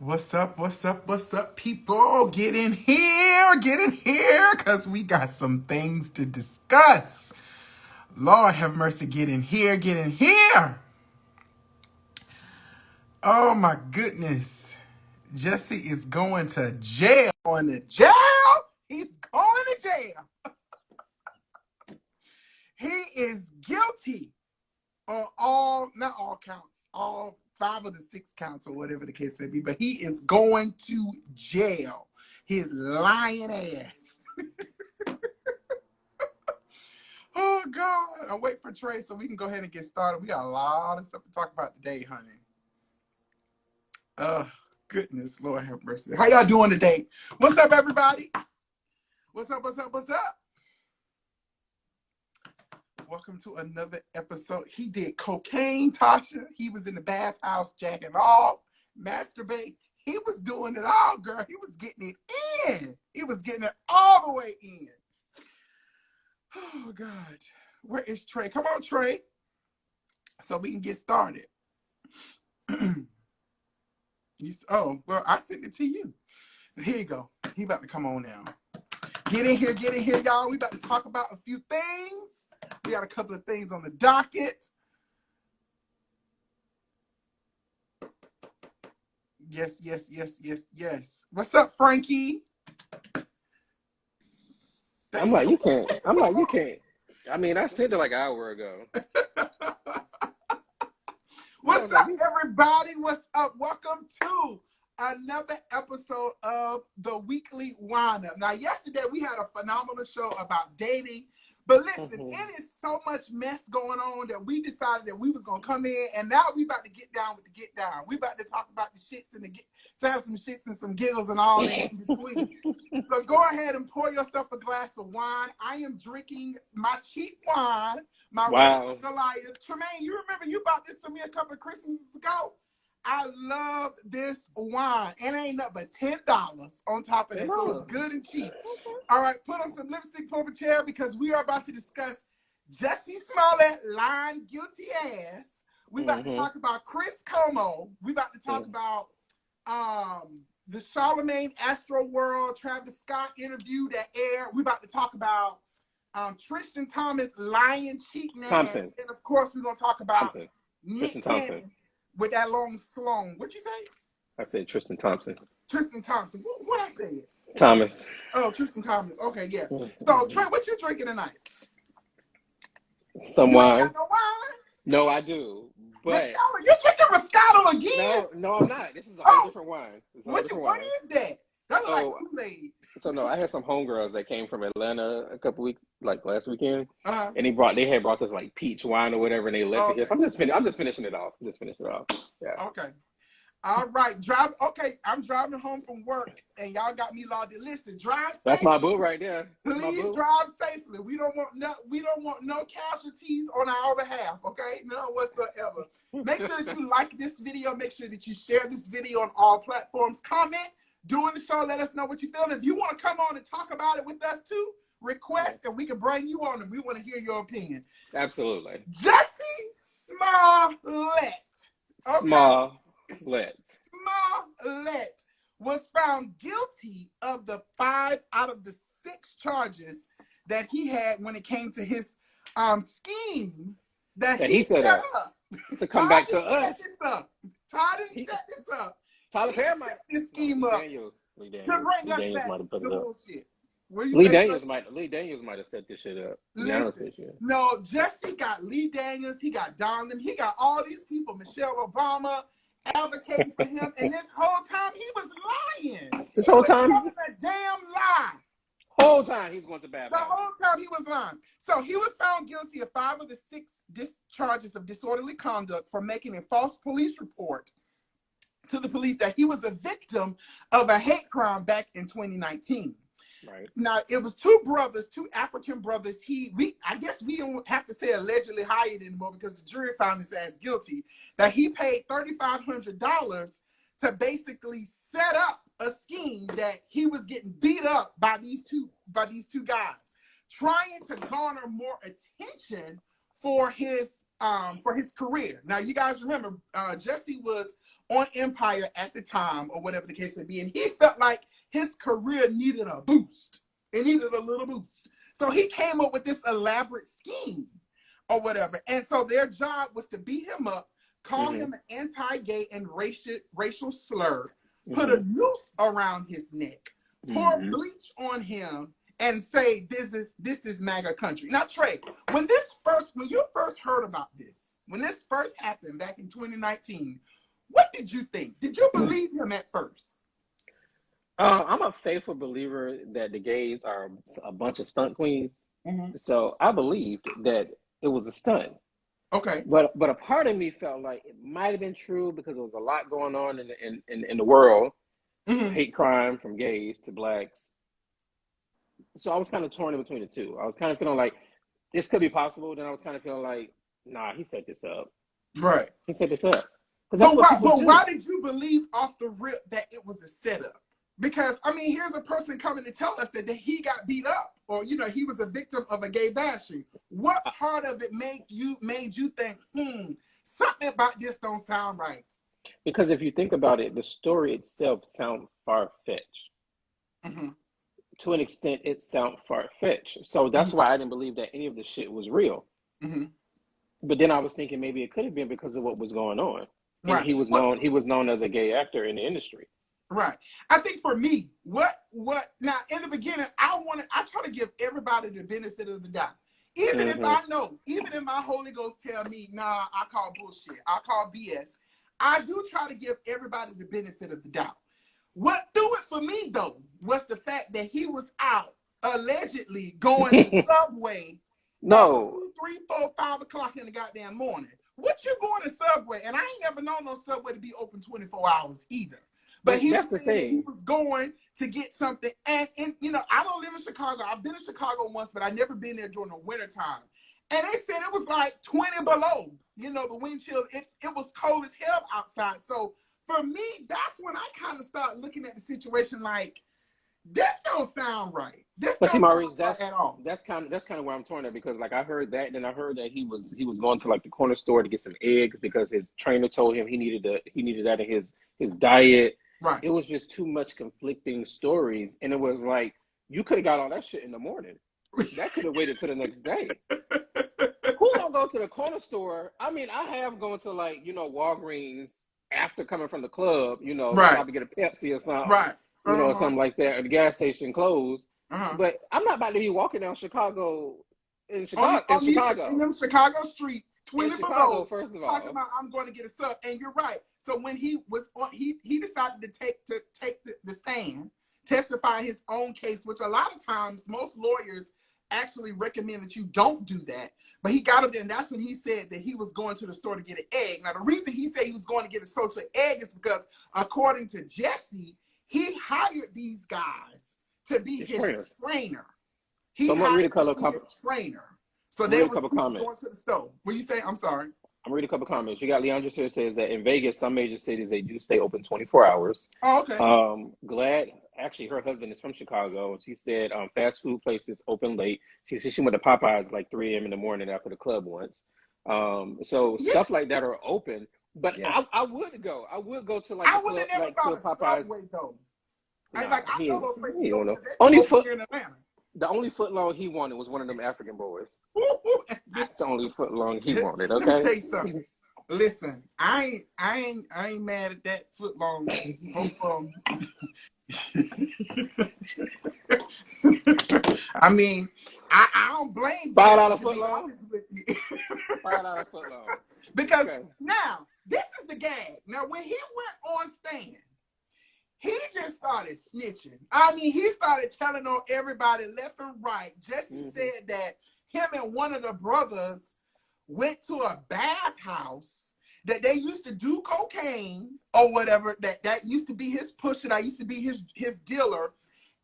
What's up? What's up? What's up, people? Get in here, because we got some things to discuss. Lord have mercy, get in here, get in here. Oh my goodness. Jussie is going to jail. Going to jail? He's going to jail. He is guilty on not all counts, all 5 of the 6 counts or whatever the case may be, but he is going to jail. His lying ass. Oh God. I'll wait for Trey so we can go ahead and get started. We got a lot of stuff to talk about today, honey. Goodness, Lord have mercy. How y'all doing today? What's up, everybody? What's up? Welcome to another episode. He did cocaine, Tasha. He was in the bathhouse jacking off, masturbate. He was doing it all, girl. He was getting it in. He was getting it all the way in. Oh, God. Where is Trey? Come on, Trey. So we can get started. Oh, well, I sent it to you. Here you go. He about to come on now. Get in here, y'all. We about to talk about a few things. We got a couple of things on the docket. Yes. What's up, Frankie? I'm like, you can't. I mean, I sent it like an hour ago. What's up, everybody? What's up? Welcome to another episode of the Weekly Windup. Now, yesterday we had a phenomenal show about dating. But listen, it is so much mess going on that we decided that we was going to come in, and now we about to get down with the get down. We about to talk about the shits and to have some shits and some giggles and all that in between. So go ahead and pour yourself a glass of wine. I am drinking my cheap wine, my Goliath. Charlemagne, you remember you bought this for me a couple of Christmases ago? I love this wine. And it ain't nothing but $10 on top of that. So it's good and cheap. All right, put on some lipstick, pull up a chair, because we are about to discuss Jussie Smollett lying guilty ass. We about to talk about Chris Cuomo. We about to talk about the Charlemagne Astroworld Travis Scott interview that aired. We about to talk about Tristan Thompson lying, cheating, Thompson. And of course we're gonna talk about Tristan Thompson. With that long Sloan. What'd you say? I said Tristan Thompson. Tristan Thompson. What I say? Thomas. Oh, Tristan Thompson. Okay, yeah. So, Trey, what you drinking tonight? Some wine. You got no wine? No, I do. But Moscato. You're drinking Moscato again? No, I'm not. This is a whole different wine. What is that? That's like Kool-Aid. So no, I had some homegirls that came from Atlanta a couple weeks, like last weekend, and they had brought this like peach wine or whatever, and they left it here. So I'm just finishing it off. Yeah. Okay. All right. I'm driving home from work, and y'all got me logged in. Listen, drive safely. That's my boo right there. Please drive safely. We don't want no casualties on our behalf. Okay, no whatsoever. Make sure that you like this video. Make sure that you share this video on all platforms. Comment during the show. Let us know what you feel. If you want to come on and talk about it with us too, request, and we can bring you on, and we want to hear your opinion. Absolutely. Jussie Smollett. Smollett was found guilty of the 5 out of the 6 charges that he had when it came to his scheme that he set up to come back to us. Todd didn't set this up. Tyler Perry might this scheme up to bring us back the bullshit. Lee Daniels might have set this shit up. No, Jussie got Lee Daniels. He got Donald. He got all these people. Michelle Obama advocating for him, and this whole time he was lying. This whole time, a damn lie. Whole time he was going to bad. The whole time he was lying. So he was found guilty of 5 of the 6 charges of disorderly conduct for making a false police report to the police that he was a victim of a hate crime back in 2019. Right. Now it was 2 brothers, 2 African brothers. I guess we don't have to say allegedly hired anymore because the jury found his ass guilty. That he paid $3,500 to basically set up a scheme that he was getting beat up by these two guys, trying to garner more attention for his for his career. Now, you guys remember, Jussie was on Empire at the time, or whatever the case may be, and he felt like his career needed a boost. It needed a little boost. So he came up with this elaborate scheme or whatever. And so their job was to beat him up, call him an anti-gay and racial slur, put a noose around his neck, pour bleach on him, and say, this is MAGA country. Now, Trey, when you first heard about this, when this first happened back in 2019, what did you think? Did you believe him at first? I'm a faithful believer that the gays are a bunch of stunt queens. So I believed that it was a stunt. Okay. But a part of me felt like it might have been true because there was a lot going on in the world. Hate crime from gays to blacks. So I was kind of torn in between the two. I was kind of feeling like this could be possible. Then I was kind of feeling like, nah, he set this up. Right. He set this up. But why did you believe off the rip that it was a setup? Because, I mean, here's a person coming to tell us that he got beat up, or, you know, he was a victim of a gay bashing. What part of it made you think, something about this don't sound right? Because if you think about it, the story itself sounds far-fetched. To an extent, it sounds far-fetched. So that's why I didn't believe that any of the shit was real. But then I was thinking maybe it could have been because of what was going on. And he was known as a gay actor in the industry. Right. I think for me, what now in the beginning, I try to give everybody the benefit of the doubt. Even if I know, even if my Holy Ghost tell me, nah, I call bullshit, I call BS, I do try to give everybody the benefit of the doubt. What threw it for me though was the fact that he was out allegedly going to Subway at 2, 3, 4, 5 o'clock in the goddamn morning. What you going to Subway? And I ain't never known no Subway to be open 24 hours either. But he was saying that he was going to get something. And, you know, I don't live in Chicago. I've been in Chicago once, but I've never been there during the wintertime. And they said it was like 20 below. You know, the wind chill. It was cold as hell outside. So for me, that's when I kind of start looking at the situation like, this don't sound right. But see, Maurice, that's kind of where I'm torn at, because like I heard that, and then I heard that he was going to like the corner store to get some eggs because his trainer told him he needed that in his diet. Right. It was just too much conflicting stories, and it was like you could have got all that shit in the morning. That could have waited till the next day. Who don't go to the corner store? I mean, I have gone to like, you know, Walgreens after coming from the club, you know, probably get a Pepsi or something, right? You know, or something like that, or the gas station closed. But I'm not about to be walking down Chicago. In them Chicago streets, 20 below. First of all, talking about I'm going to get a sub, and you're right. So when he was on, he decided to take the stand, testify his own case, which a lot of times most lawyers actually recommend that you don't do that. But he got up there, and that's when he said that he was going to the store to get an egg. Now the reason he said he was going to get a store to an egg is because according to Jussie, he hired these guys to be his trainer. So I'm gonna read a couple trainer. So they were going to the store. What you say? I'm sorry. I'm reading a couple comments. You got Leandra here says that in Vegas, some major cities, they do stay open 24 hours. Oh, okay. Glad, actually, her husband is from Chicago. She said fast food places open late. She said she went to Popeyes like 3 a.m. in the morning after the club once. So stuff like that are open. But I would go. I would go to like I would have never thought of Popeyes. Subway though. I know those places here in Atlanta. The only foot long he wanted was one of them African boys. That's the only foot long he wanted. Okay. Let me tell you something. Listen, I ain't mad at that foot long. I mean, I don't blame $5 foot long. $5 foot long. Because now this is the gag. Now when he went on stand, he just started snitching. I mean, he started telling on everybody left and right. Jussie said that him and one of the brothers went to a bathhouse, that they used to do cocaine or whatever. That used to be his pusher. That used to be his dealer.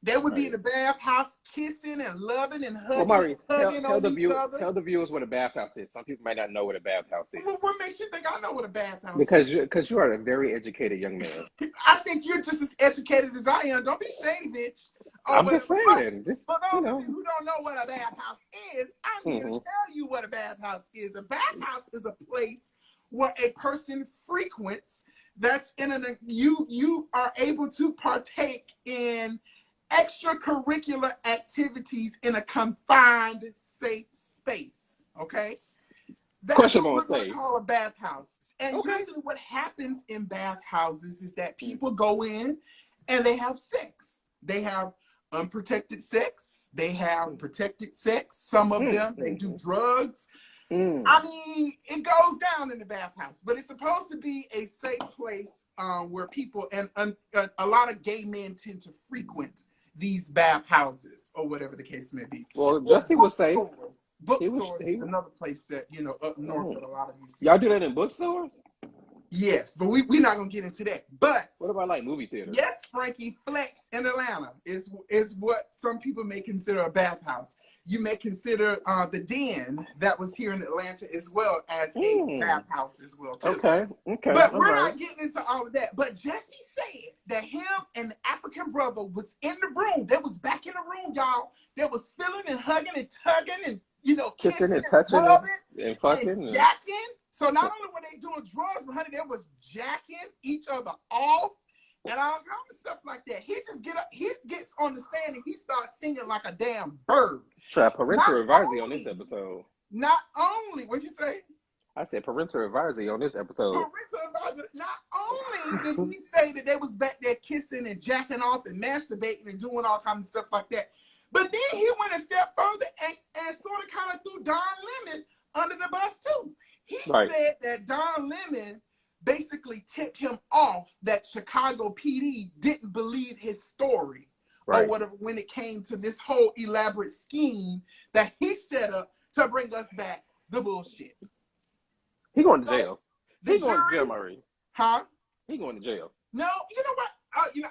They would be in the bathhouse kissing and loving and hugging, Maurice, hugging tell on the each other. Tell the viewers what a bathhouse is. Some people might not know what a bathhouse is. Well, what makes you think I know what a bathhouse is? Because is? you are a very educated young man. I think you're just as educated as I am. Don't be shady, bitch. or I'm whatever. just saying. This, For you those of know. you who don't know what a bathhouse is, I'm here to tell you what a bathhouse is. A bathhouse is a place where a person frequents. That's in an you are able to partake in extracurricular activities in a confined, safe space. Okay, that's what we're going to call a bathhouse. And usually, what happens in bathhouses is that people go in and they have sex. They have unprotected sex. They have protected sex. Some of them they do drugs. I mean, it goes down in the bathhouse, but it's supposed to be a safe place where people and a lot of gay men tend to frequent these bathhouses or whatever the case may be. Well, Jussie was safe. Bookstores is another place that, you know, up north that a lot of these people. Y'all do that in bookstores? Yes, but we're not gonna get into that. But what about like movie theaters? Yes, Frankie, Flex in Atlanta is what some people may consider a bathhouse. You may consider the Den that was here in Atlanta as well as a bathhouse as well too. Okay. But we're not getting into all of that. But Jussie said that him and the African brother was in the room. They was back in the room, y'all. They was feeling and hugging and tugging and, you know, kissing and touching and fucking and jacking. So not only were they doing drugs, but honey, they was jacking each other off and all kinds of stuff like that. He just gets on the stand and he starts singing like a damn bird. Parental advisory on this episode. Not only, what'd you say? I said parental advisory on this episode. Parental advisory. Not only did he say that they was back there kissing and jacking off and masturbating and doing all kinds of stuff like that, but then he went a step further and sort of kind of threw Don Lemon under the bus too. He said that Don Lemon basically tipped him off that Chicago PD didn't believe his story or whatever when it came to this whole elaborate scheme that he set up to bring us back the bullshit. He going to jail. He's going to jail, Maurice. Huh? He going to jail. No, you know what?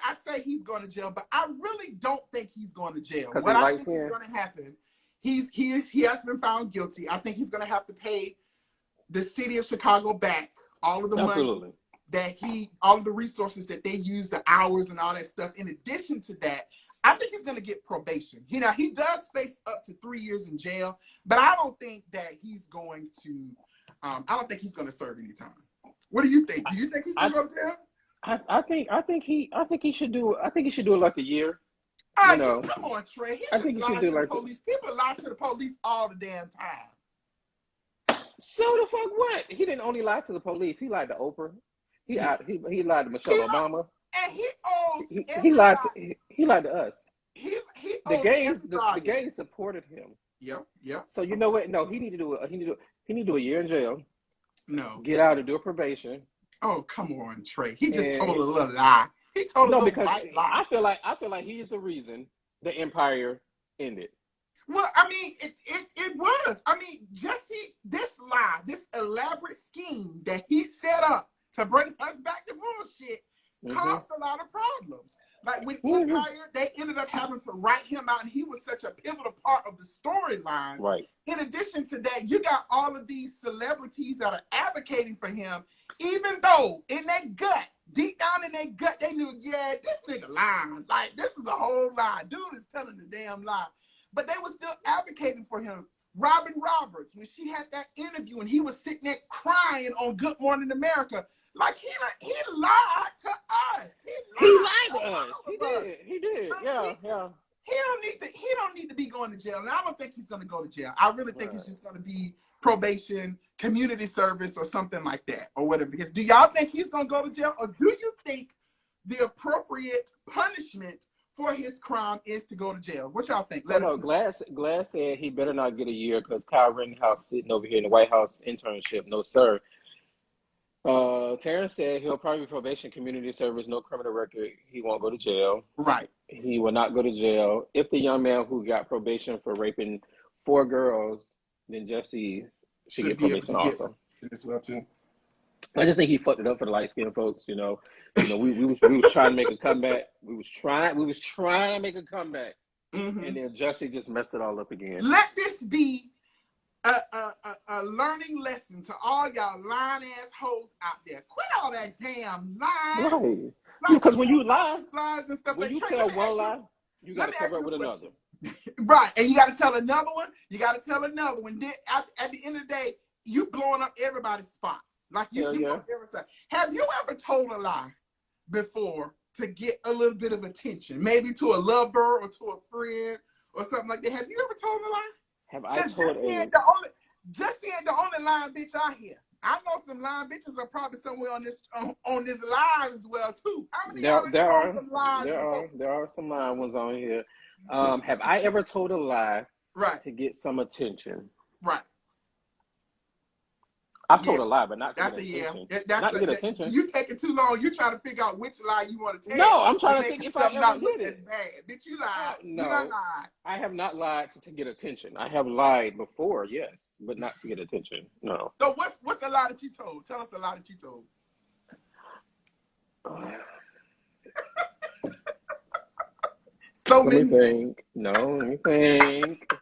I say he's going to jail, but I really don't think he's going to jail. What I think is going to happen, he has been found guilty. I think he's going to have to pay the city of Chicago back all of the money that all of the resources that they use, the hours and all that stuff. In addition to that, I think he's going to get probation. You know, he does face up to 3 years in jail, but I don't think that he's going to. I don't think he's going to serve any time. What do you think? Do you think he's going to go to jail? I think he should do like a year. You know, come on, Trey. I think he should do like police. People lie to the police all the damn time. So the fuck what? He didn't only lie to the police. He lied to Oprah. He lied to Michelle Obama. And he owes he lied to us. The gays supported him. Yep. So you know what? No, he need to do a year in jail. No. Get out and do a probation. Oh, come on, Trey. He just told a little lie. He told a little white lie. I feel like he is the reason the empire ended. Well, I mean, it was. I mean, Jussie, this lie, this elaborate scheme that he set up to bring us back to bullshit caused a lot of problems. Like when Empire, they ended up having to write him out, and he was such a pivotal part of the storyline. Right. In addition to that, you got all of these celebrities that are advocating for him, even though in their gut, deep down in their gut, they knew, yeah, this nigga lying. Like, this is a whole lie. Dude is telling the damn lie. But they were still advocating for him. Robin Roberts, when she had that interview and he was sitting there crying on Good Morning America, like he lied to us. He lied to us. He did. Yeah. He don't need to be going to jail. And I don't think he's going to go to jail. I really think it's just going to be probation, community service, or something like that, or whatever. Because do y'all think he's going to go to jail, or do you think the appropriate punishment for his crime is to go to jail? What y'all think? Glass said he better not get a year because Kyle Rittenhouse sitting over here in the White House internship. No, sir. Terrence said he'll probably be probation, community service, no criminal record. He won't go to jail. Right. He will not go to jail. If the young man who got probation for raping 4 girls, then Jussie should get probation also. As well too. I just think he fucked it up for the light skinned folks. You know, we was trying to make a comeback. We was trying to make a comeback, and then Jussie just messed it all up again. Let this be a learning lesson to all y'all lying ass hoes out there. Quit all that damn lying. Right. Because when you lie, lies and stuff, when you tell one lie, You got to cover up with another. Right, and you got to tell another one. You got to tell another one. Then at the end of the day, you blowing up everybody's spot. Like you Have you ever told a lie before to get a little bit of attention? Maybe to a lover or to a friend or something like that. Have you ever told a lie? Have I told Jussie ain't the only lying bitch out here. I know some lying bitches are probably somewhere on this live as well too. How many there are some lying ones on here. Have I ever told a lie to get some attention? Right. I've told a lie, but not to get attention. Not to get attention. You taking too long. You trying to figure out which lie you want to tell. No, I'm trying to think if I ever did it. That's bad. Did you lie? No, you not lied. I have not lied to get attention. I have lied before, yes, but not to get attention. No. So what's a lie that you told? Tell us a lie that you told. Let me think.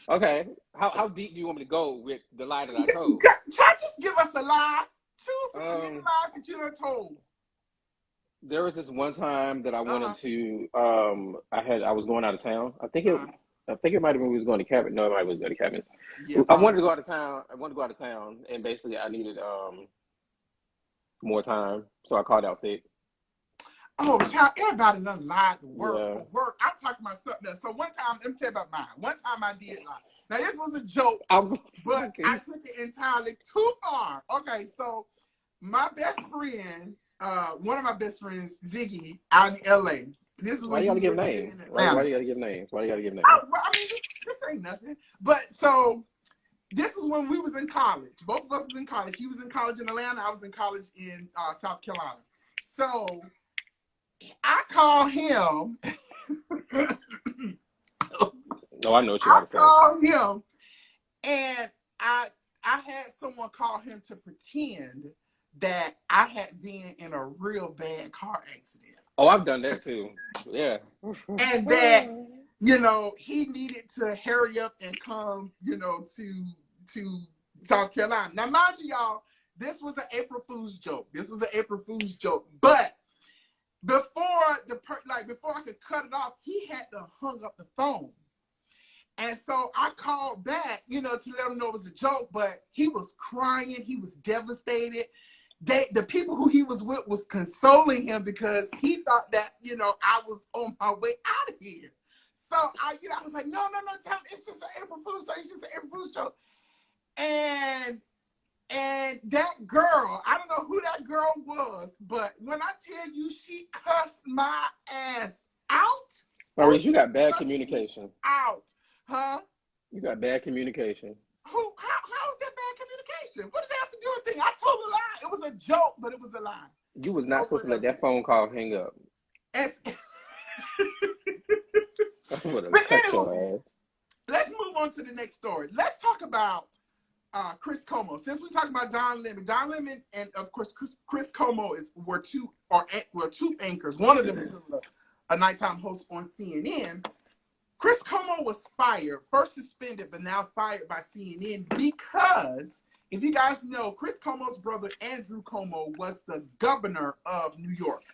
Okay. How deep do you want me to go with the lie that I told? Just give us a lie. Choose some lies that you done told. There was this one time that I wanted to. I was going out of town. I think it might have been we was going to cabin. No, it might was going to cabins. Yeah, I wanted to go out of town. And basically I needed more time, so I called out sick. Oh, child, everybody done lied to work for work. I'm talking about something else. So one time, let me tell you about mine. One time I did lie. Now, this was a joke, but I took it entirely too far. Okay, so my best friend, one of my best friends, Ziggy, out in L.A. This is why you gotta give names. Why you gotta give names? I mean, this ain't nothing. But so this is when we was in college. Both of us was in college. He was in college in Atlanta. I was in college in South Carolina. So I call him. No, I know what you're saying. I called him, and I had someone call him to pretend that I had been in a real bad car accident. Oh, I've done that too. Yeah. And that, he needed to hurry up and come, to South Carolina. Now, mind you, y'all, this was an April Fool's joke. But before I could cut it off, he had to hung up the phone. And so I called back, to let him know it was a joke, but he was crying. He was devastated. The people who he was with was consoling him because he thought that, I was on my way out of here. So I was like, no, tell him it's just an April Fool's joke. It's just an April Fool's joke. And that girl, I don't know who that girl was, but when I tell you she cussed my ass out. Maurice, you got bad communication. Out. Huh? You got bad communication. How is that bad communication? What does that have to do with things? I told a lie. It was a joke, but it was a lie. You was not supposed to let that phone call hang up. But anyway, let's move on to the next story. Let's talk about Chris Cuomo. Since we're talking about Don Lemon and of course Chris Cuomo were two anchors. One of them is still a nighttime host on CNN. Chris Cuomo was fired, first suspended, but now fired by CNN because, if you guys know, Chris Cuomo's brother, Andrew Cuomo, was the governor of New York.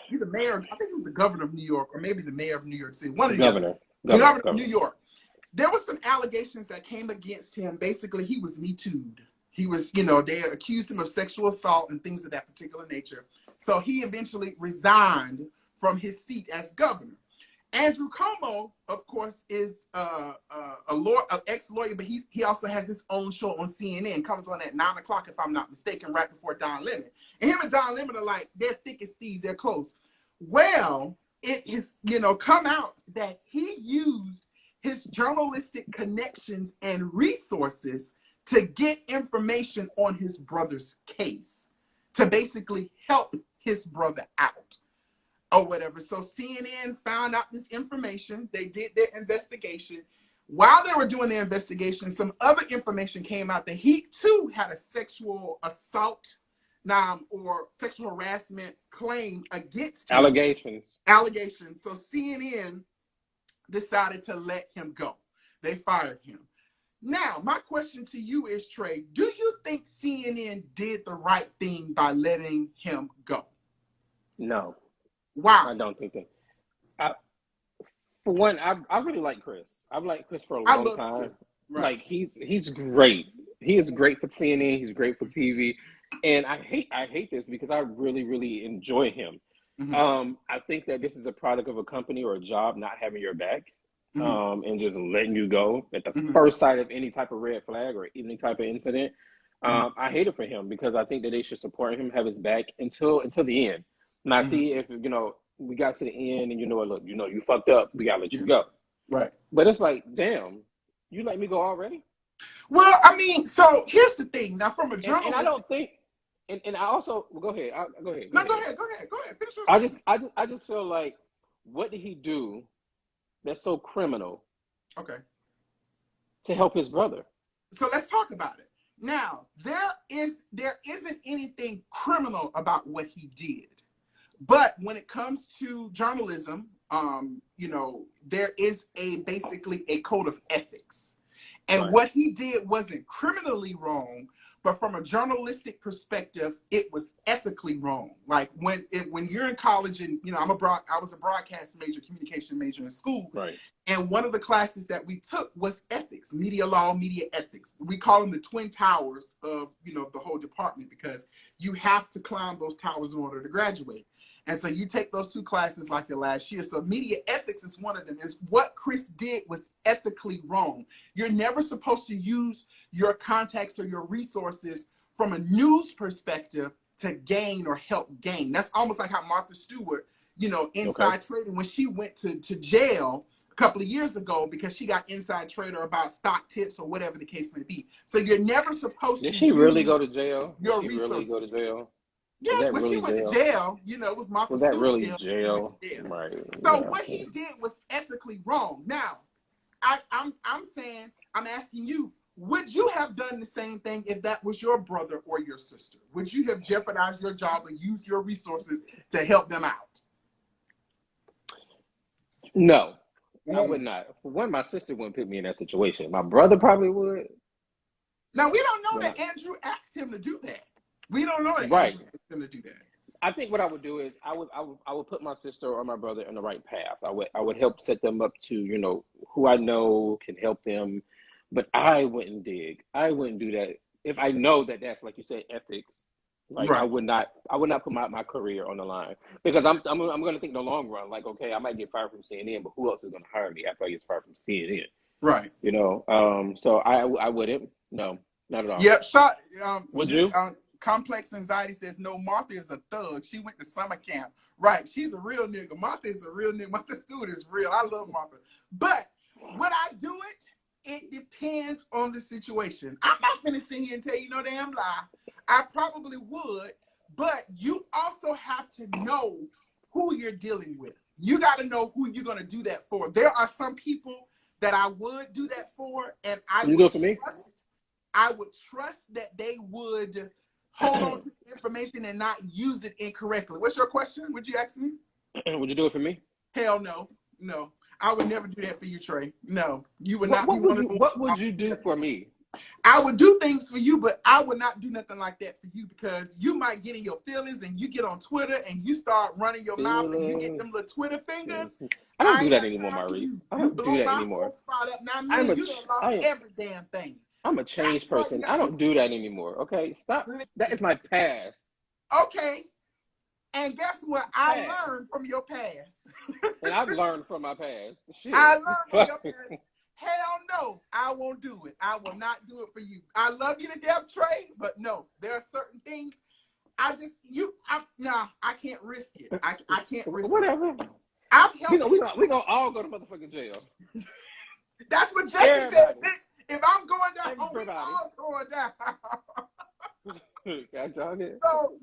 He's the mayor. I think he was the governor of New York, or maybe the mayor of New York City. One of the governor of New York. There were some allegations that came against him. Basically, he was Me Too'd. He was, they accused him of sexual assault and things of that particular nature. So he eventually resigned from his seat as governor. Andrew Cuomo, of course, is an ex-lawyer, but he also has his own show on CNN. Comes on at 9 o'clock, if I'm not mistaken, right before Don Lemon. And him and Don Lemon are like, they're thick as thieves. They're close. Well, it has, come out that he used his journalistic connections and resources to get information on his brother's case to basically help his brother out. Or whatever. So CNN found out this information. They did their investigation. While they were doing their investigation, some other information came out that he too had a sexual assault or sexual harassment claim against him. Allegations. So CNN decided to let him go. They fired him. Now, my question to you is, Trey, do you think CNN did the right thing by letting him go? No. Wow. I don't think that. For one, I really like Chris. I've liked Chris for a I long love time. Chris. Right. Like he's great. He is great for CNN. He's great for TV. And I hate this because I really, really enjoy him. I think that this is a product of a company or a job not having your back, and just letting you go at the first sight of any type of red flag or any type of incident. I hate it for him because I think that they should support him, have his back until the end. Now, see if we got to the end and look, you fucked up, we gotta let you go. Right. But it's like, damn, you let me go already? Well, I mean, so here's the thing. Now, from a journalist, and I don't think, and I also go ahead. Go ahead. No, go ahead. Finish your I just feel like, what did he do that's so criminal? Okay. To help his brother. So let's talk about it. Now, there isn't anything criminal about what he did. But when it comes to journalism, there is basically a code of ethics. And what he did wasn't criminally wrong, but from a journalistic perspective, it was ethically wrong. Like when you're in college, and I was a broadcast major, communication major in school, right? And one of the classes that we took was ethics, media law, media ethics. We call them the twin towers of the whole department, because you have to climb those towers in order to graduate. And so you take those two classes like your last year. So media ethics is one of them. Is what Chris did was ethically wrong. You're never supposed to use your contacts or your resources from a news perspective to gain or help gain. That's almost like how Martha Stewart, inside trading, when she went to jail a couple of years ago because she got inside trader about stock tips or whatever the case may be. So you're never supposed to. Did she really go to jail? Your Did she resources. really go to jail? Yeah, when she went to jail, it was Martha Stewart. Was that really jail? Right. So what he did was ethically wrong. Now, I'm saying, I'm asking you, would you have done the same thing if that was your brother or your sister? Would you have jeopardized your job and used your resources to help them out? No, I would not. For one, my sister wouldn't put me in that situation. My brother probably would. Now, we don't know that Andrew asked him to do that. We don't know that Andrew asked him to do that. I think what I would do is I would put my sister or my brother in the right path. I would help set them up to who I know can help them, but I wouldn't dig. I wouldn't do that if I know that that's, like you said, ethics. Like I would not put my career on the line, because I'm going to think in the long run. Like, okay, I might get fired from CNN, but who else is going to hire me after I get fired from CNN? Right. So I wouldn't. No, not at all. Yep. Would you? Complex Anxiety says, no, Martha is a thug. She went to summer camp. Right. She's a real nigga. Martha is a real nigga. Martha Stewart is real. I love Martha. But would I do it? It depends on the situation. I'm not going to sit here and tell you no damn lie. I probably would. But you also have to know who you're dealing with. You got to know who you're going to do that for. There are some people that I would do that for, and I would trust that they would hold on to the information and not use it incorrectly. What's your question? Would you ask me? Would you do it for me? Hell no. No. I would never do that for you, Trey. No. You would not. What would you do for me? I would do things for you, but I would not do nothing like that for you, because you might get in your feelings and you get on Twitter and you start running your mouth and you get them little Twitter fingers. I don't do that anymore, Maurice. I don't do that anymore. Now, you done lost every damn thing. I'm a changed person. I don't do that anymore. Okay, stop. That is my past. Okay. And guess what? I learned from your past. And I've learned from my past. Shit. I learned from your past. Hell no, I won't do it. I will not do it for you. I love you to death, Trey, but no, there are certain things I can't risk it. I can't risk Whatever. it. I've helped we gonna all go to motherfucking jail. That's what Jussie said, bitch. If I'm going down, we all going down. So,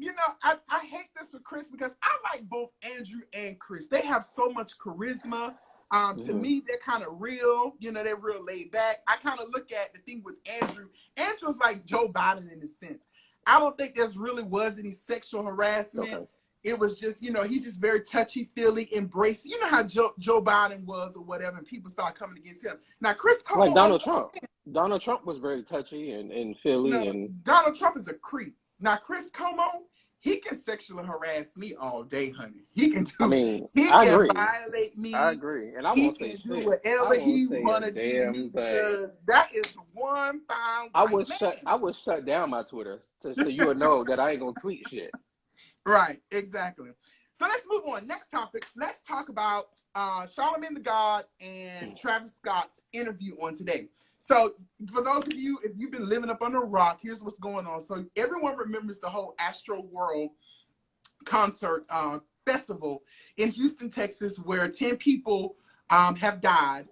I hate this with Chris because I like both Andrew and Chris. They have so much charisma. To me, they're kind of real. They're real laid back. I kind of look at the thing with Andrew. Andrew's like Joe Biden in a sense. I don't think there really was any sexual harassment. Okay. It was just, he's just very touchy-feely, embracing. You know how Joe Biden was or whatever, and people started coming against him. Now, Chris Cuomo... Like Donald Trump. Donald Trump was very touchy and feely. Donald Trump is a creep. Now, Chris Cuomo he can sexually harass me all day, honey. He can I do. mean, He I can agree. violate I me. agree. And I He won't say can do shit. I whatever won't he say a wanna do to damn me thing. because that is one fine white I man. would shut down my Twitter so you would know that I ain't gonna tweet shit. Right, exactly. So let's move on. Next topic. Let's talk about Charlemagne the God and Travis Scott's interview on today. So for those of you, if you've been living up under a rock, here's what's going on. So everyone remembers the whole Astroworld concert festival in Houston, Texas, where 10 people have died.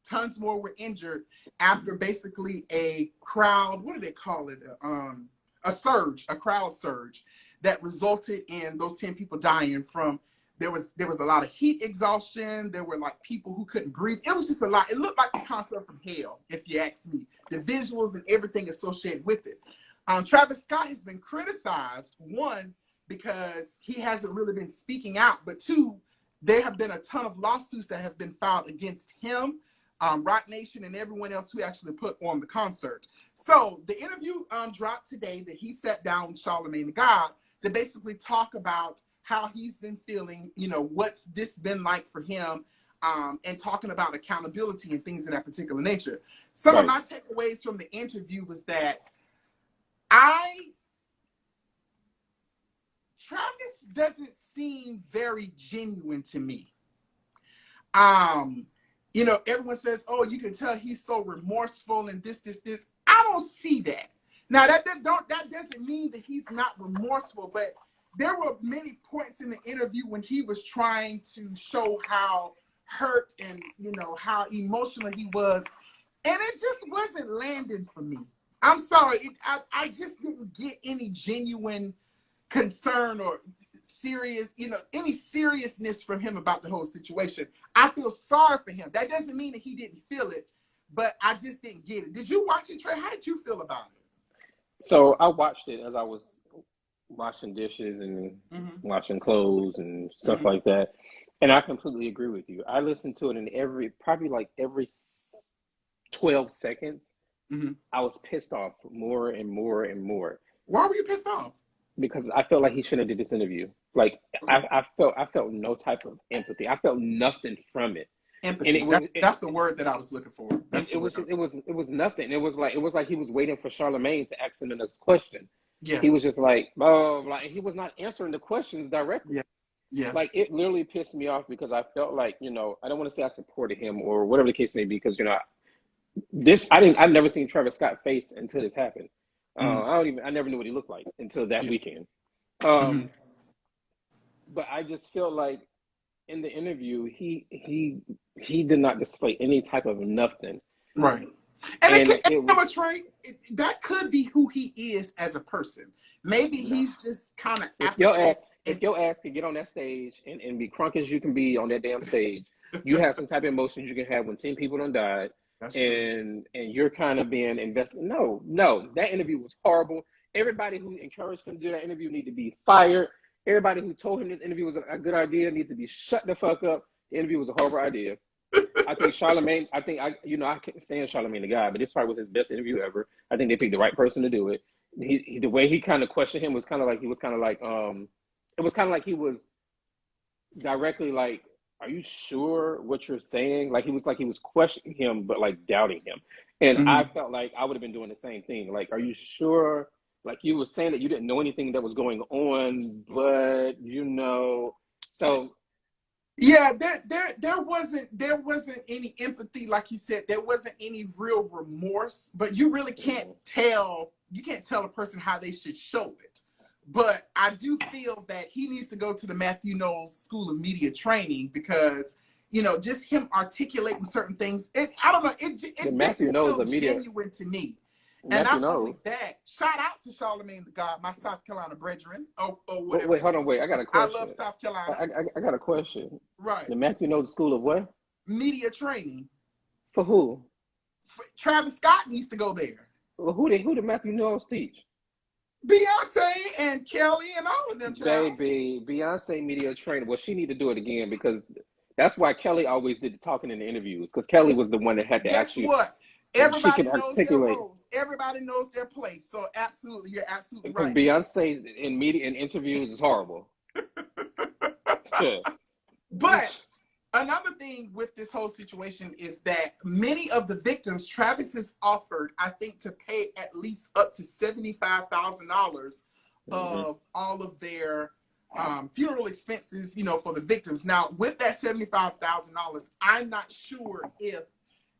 Tons more were injured after basically a crowd, what do they call it? A crowd surge that resulted in those 10 people dying from, there was a lot of heat exhaustion. There were like people who couldn't breathe. It was just a lot. It looked like a concert from hell, if you ask me. The visuals and everything associated with it. Travis Scott has been criticized, one, because he hasn't really been speaking out, but two, there have been a ton of lawsuits that have been filed against him, Rock Nation, and everyone else who actually put on the concert. So the interview dropped today that he sat down with Charlemagne the God to basically talk about how he's been feeling, you know, what's this been like for him, and talking about accountability and things of that particular nature. Some of my takeaways from the interview was that Travis doesn't seem very genuine to me. You know, everyone says, oh, you can tell he's so remorseful and this. I don't see that. Now, that doesn't mean that he's not remorseful, but there were many points in the interview when he was trying to show how hurt and, you know, how emotional he was, and it just wasn't landing for me. I'm sorry. I just didn't get any genuine concern or serious, you know, any seriousness from him about the whole situation. I feel sorry for him. That doesn't mean that he didn't feel it, but I just didn't get it. Did you watch it, Trey? How did you feel about it? So I watched it as I was washing dishes and washing clothes and stuff like that. And I completely agree with you. I listened to it in probably every 12 seconds. I was pissed off more and more and more. Why were you pissed off? Because I felt like he shouldn't have did this interview. Like I felt no type of empathy. I felt nothing from it. Empathy. And that's the word that I was looking for. It was nothing. It was like he was waiting for Charlemagne to ask him the next question. Yeah. He was just like, oh, like he was not answering the questions directly. Yeah. Like it literally pissed me off because I felt like, you know, I don't want to say I supported him or whatever the case may be, because, you know, I've never seen Travis Scott face until this happened. I never knew what he looked like until that weekend. But I just feel like in the interview, he did not display any type of nothing. Right. And Trey, that could be who he is as a person. Maybe he's just kind of. If your ass could get on that stage and be crunk as you can be on that damn stage, you have some type of emotions you can have when 10 people done died. And you're kind of being invested. No, that interview was horrible. Everybody who encouraged him to do that interview need to be fired. Everybody who told him this interview was a good idea needs to be shut the fuck up. The interview was a horrible idea. I think Charlemagne, I couldn't stand Charlemagne the guy, but this probably was his best interview ever. I think they picked the right person to do it. The way he kind of questioned him was kind of like, it was kind of like he was directly like, are you sure what you're saying? Like he was questioning him, but like doubting him. And I felt like I would have been doing the same thing. Like, are you sure? Like you were saying that you didn't know anything that was going on, but you know, so. Yeah, there wasn't any empathy, like you said. There wasn't any real remorse, but you really can't tell. You can't tell a person how they should show it. But I do feel that he needs to go to the Matthew Knowles School of Media Training because, you know, just him articulating certain things. I don't know. It Matthew Knowles feel genuine to me. And not only that, shout out to Charlemagne the God, my South Carolina brethren. Or whatever. Wait, hold on, wait. I got a question. I love South Carolina. I got a question. Right. The Matthew Knowles School of what? Media training. For who? Travis Scott needs to go there. Well, who did Matthew Knowles teach? Beyonce and Kelly and all of them. Baby, Beyonce media training. Well, she need to do it again because that's why Kelly always did the talking in the interviews, because Kelly was the one that had to Guess what? She Everybody can knows their articulate. roles. Everybody knows their place. So absolutely, you're absolutely Because right. Beyonce in media and interviews is horrible. Shit. But another thing with this whole situation is that many of the victims, Travis has offered, I think, to pay at least up to $75,000 of all of their funeral expenses, you know, for the victims. Now, with that $75,000, I'm not sure if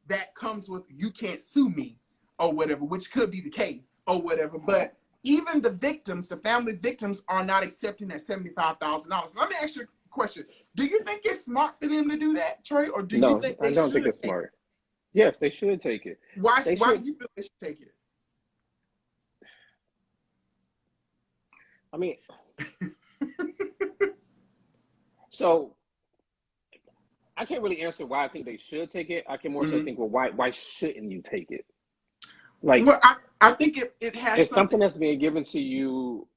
that comes with you can't sue me or whatever, which could be the case or whatever. But even the victims, the family victims, are not accepting that $75,000. Let me ask you a question. Do you think it's smart for them to do that, Trey, or do you No, think I they don't think should it's take it? smart. Yes, they should take it. Why They do should. you feel they should take it? I mean, so I can't really answer why I think they should take it. I can more so think, well, why shouldn't you take it? Like, Well, I think it has it's something something. that's being given to you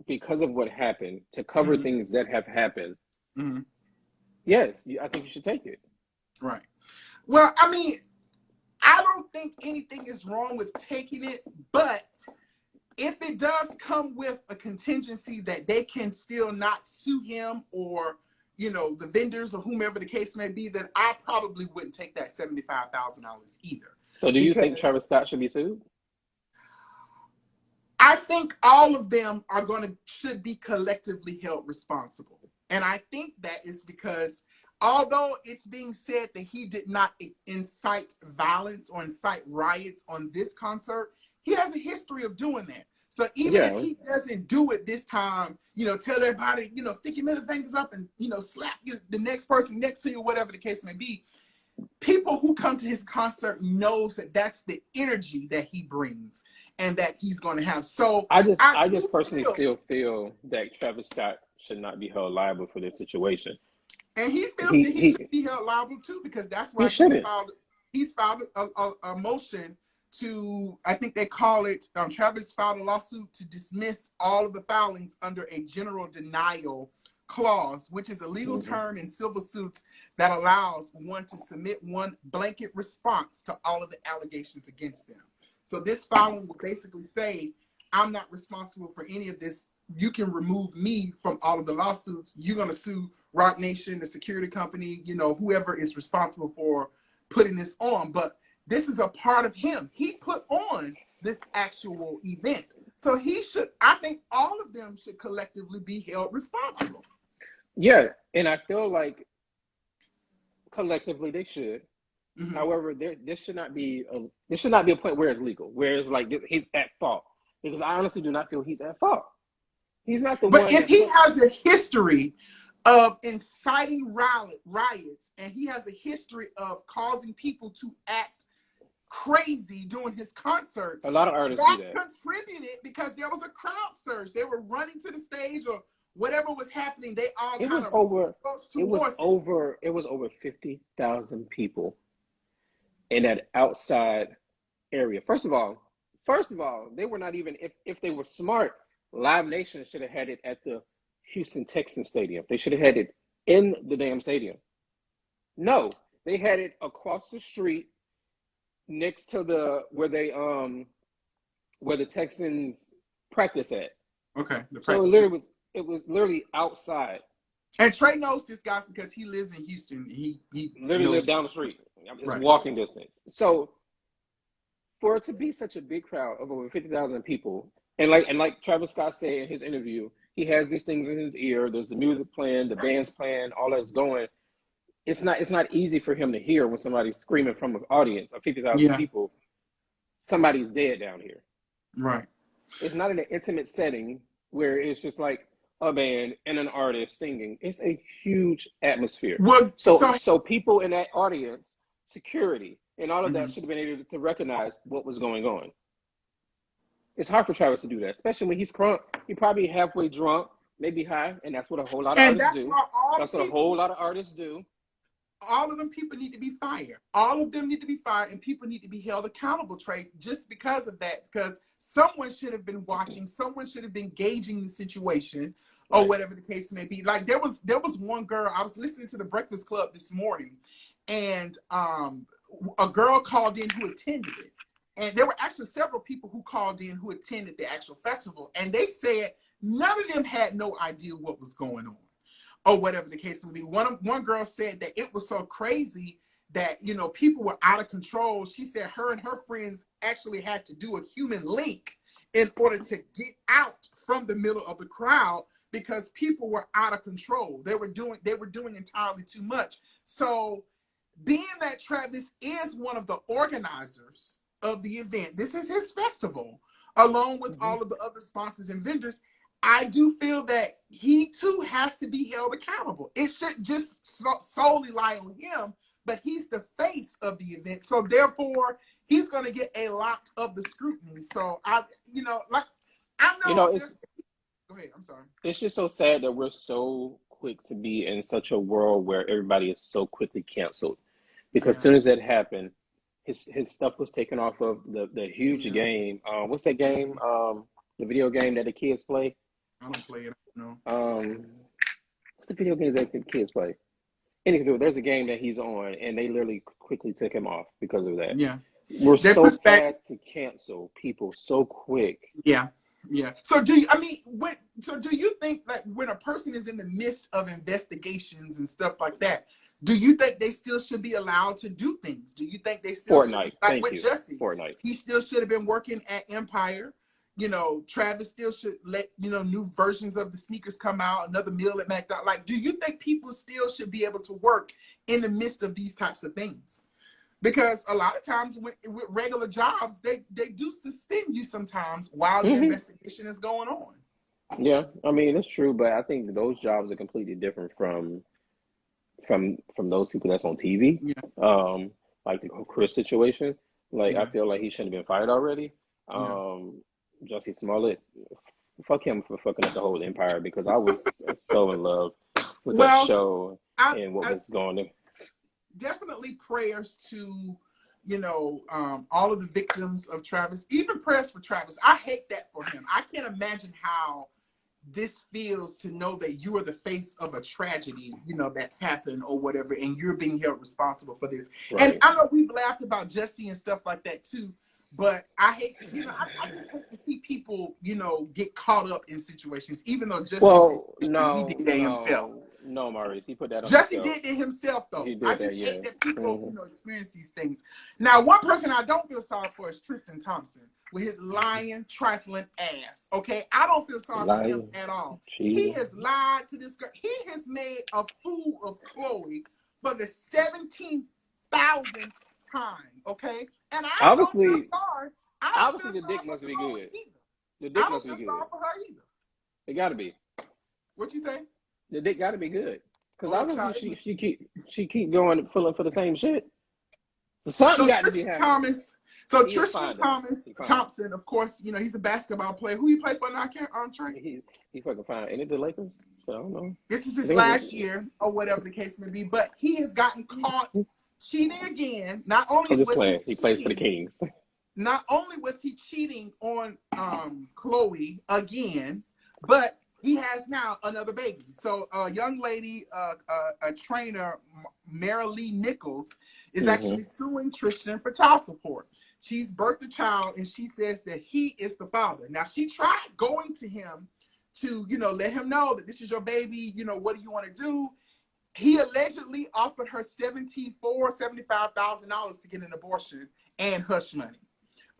because of what happened to cover things that have happened. Yes, I think you should take it. Right. Well, I mean, I don't think anything is wrong with taking it, but if it does come with a contingency that they can still not sue him or, you know, the vendors or whomever the case may be, then I probably wouldn't take that $75,000 either. So do you think Travis Scott should be sued? I think all of them should be collectively held responsible. And I think that is because although it's being said that he did not incite violence or incite riots on this concert, he has a history of doing that. So even if he doesn't do it this time, you know, tell everybody, you know, stick your middle fingers up and, you know, slap the next person next to you, whatever the case may be. People who come to his concert knows that that's the energy that he brings and that he's going to have. So I just personally still feel that Travis Scott should not be held liable for this situation. And he feels that he should be held liable too, because that's why he's filed a motion to, I think they call it, Travis filed a lawsuit to dismiss all of the filings under a general denial clause, which is a legal term in civil suits that allows one to submit one blanket response to all of the allegations against them. So this filing will basically say, I'm not responsible for any of this. You can remove me from all of the lawsuits. You're going to sue Roc Nation, the security company, you know, whoever is responsible for putting this on. But this is a part of him. He put on this actual event. So I think all of them should collectively be held responsible. Yeah, and I feel like collectively they should. However, this should not be a point where it's legal, where it's like he's at fault. Because I honestly do not feel he's at fault. He's not the one. But if he has a history of inciting riots and he has a history of causing people to act crazy during his concerts, a lot of artists do that. Contributed because there was a crowd surge. They were running to the stage or whatever was happening. They all it was over 50,000 people in that outside area. First of all, they were not even, if they were smart, Live Nation should have had it at the Houston Texans Stadium. They should have had it in the damn stadium. No, they had it across the street next to where the Texans practice at. Okay. So it was literally outside. And Trey knows this, guys, because he lives in Houston. He literally lives down the street. It's walking distance. So for it to be such a big crowd of over 50,000 people, and like Travis Scott said in his interview, he has these things in his ear. There's the music playing, the band's playing, all that's going. It's not easy for him to hear when somebody's screaming from an audience of 50,000 people. Somebody's dead down here. Right. It's not in an intimate setting where it's just like a band and an artist singing. It's a huge atmosphere. So people in that audience, security, and all of that should have been able to recognize what was going on. It's hard for Travis to do that, especially when he's crunk. He probably halfway drunk, maybe high, and that's what a whole lot of artists do. That's what a whole lot of artists do. All of them people need to be fired. All of them need to be fired, and people need to be held accountable, Trey, just because of that. Because someone should have been watching, someone should have been gauging the situation, or whatever the case may be. Like there was one girl. I was listening to the Breakfast Club this morning, and a girl called in who attended it. And there were actually several people who called in who attended the actual festival. And they said none of them had no idea what was going on or whatever the case may be. One girl said that it was so crazy that, you know, people were out of control. She said her and her friends actually had to do a human link in order to get out from the middle of the crowd because people were out of control. They were doing entirely too much. So being that Travis is one of the organizers of the event, this is his festival, along with all of the other sponsors and vendors, I do feel that he too has to be held accountable. It shouldn't just solely lie on him, but he's the face of the event. So therefore, he's going to get a lot of the scrutiny. So I know. It's, go ahead, I'm sorry. It's just so sad that we're so quick to be in such a world where everybody is so quickly canceled. Because as soon as that happened, his stuff was taken off of the huge game. What's that game? The video game that the kids play? I don't play it. No. What's the video games that the kids play? Anyway, there's a game that he's on, and they literally quickly took him off because of that. Yeah. We're so fast to cancel people so quick. Yeah. Yeah. So do you think that when a person is in the midst of investigations and stuff like that, do you think they still should be allowed to do things? Do you think they still Fortnite? Should, like with Jussie, Fortnite. He still should have been working at Empire. You know, Travis still should let, you know, new versions of the sneakers come out, another meal at McDonald's. Like, do you think people still should be able to work in the midst of these types of things? Because a lot of times with regular jobs, they do suspend you sometimes while the investigation is going on. Yeah, I mean, it's true, but I think those jobs are completely different from those people that's on TV. Yeah. Like the Chris situation. Like, I feel like he shouldn't have been fired already. Jussie Smollett, fuck him for fucking up the whole Empire, because I was so in love with that show and what was going on. Definitely prayers to, you know, all of the victims of Travis, even prayers for Travis. I hate that for him. I can't imagine how this feels to know that you are the face of a tragedy, you know, that happened or whatever, and you're being held responsible for this. Right. And I know we've laughed about Jussie and stuff like that too, but I hate, you know, I just hate to see people, you know, get caught up in situations, even though Jussie he did that himself. No, Maurice, he put that on Jussie did it himself, though. I just hate that people, you know, experience these things. Now, one person I don't feel sorry for is Tristan Thompson with his lying, trifling ass. Okay, I don't feel sorry for him at all. He has lied to this girl. He has made a fool of Khloe for the 17,000th time. Okay, and I don't feel sorry. Obviously, the dick must be good. The dick must be good. I don't feel sorry for her either. It got to be. What you say? The dick got to be good, because obviously she keep going for the same shit. So something got to be happening. Tristan Thompson, of course, you know, he's a basketball player. Who he play for now? I can't Trey. He fucking fine. Ain't it the Lakers? So I don't know. This is his last year, or whatever the case may be. But he has gotten caught cheating again. Not only was he plays for the Kings. Not only was he cheating on Khloe again, but he has now another baby. So a young lady, a trainer, Marilee Nichols, is actually suing Tristan for child support. She's birthed a child, and she says that he is the father. Now, she tried going to him to, you know, let him know that this is your baby. You know, what do you want to do? He allegedly offered her $75,000 to get an abortion and hush money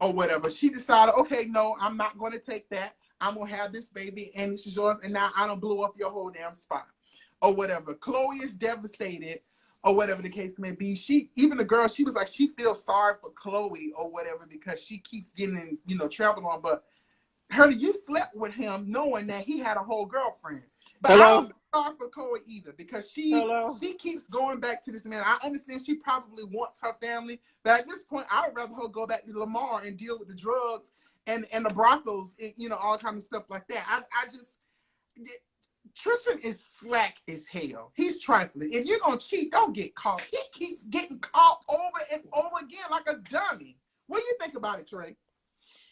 or whatever. She decided, okay, no, I'm not going to take that. I'm going to have this baby, and this is yours, and now I don't blow up your whole damn spot, or whatever. Khloe is devastated, or whatever the case may be. Even the girl, she was like, she feels sorry for Khloe, or whatever, because she keeps getting, you know, traveled on, but you slept with him knowing that he had a whole girlfriend. But I don't feel sorry for Khloe either, because she keeps going back to this man. I understand she probably wants her family, but at this point, I would rather her go back to Lamar and deal with the drugs and the brothels, you know, all kind of stuff like that. Tristan is slack as hell. He's trifling. If you're going to cheat, don't get caught. He keeps getting caught over and over again like a dummy. What do you think about it, Trey?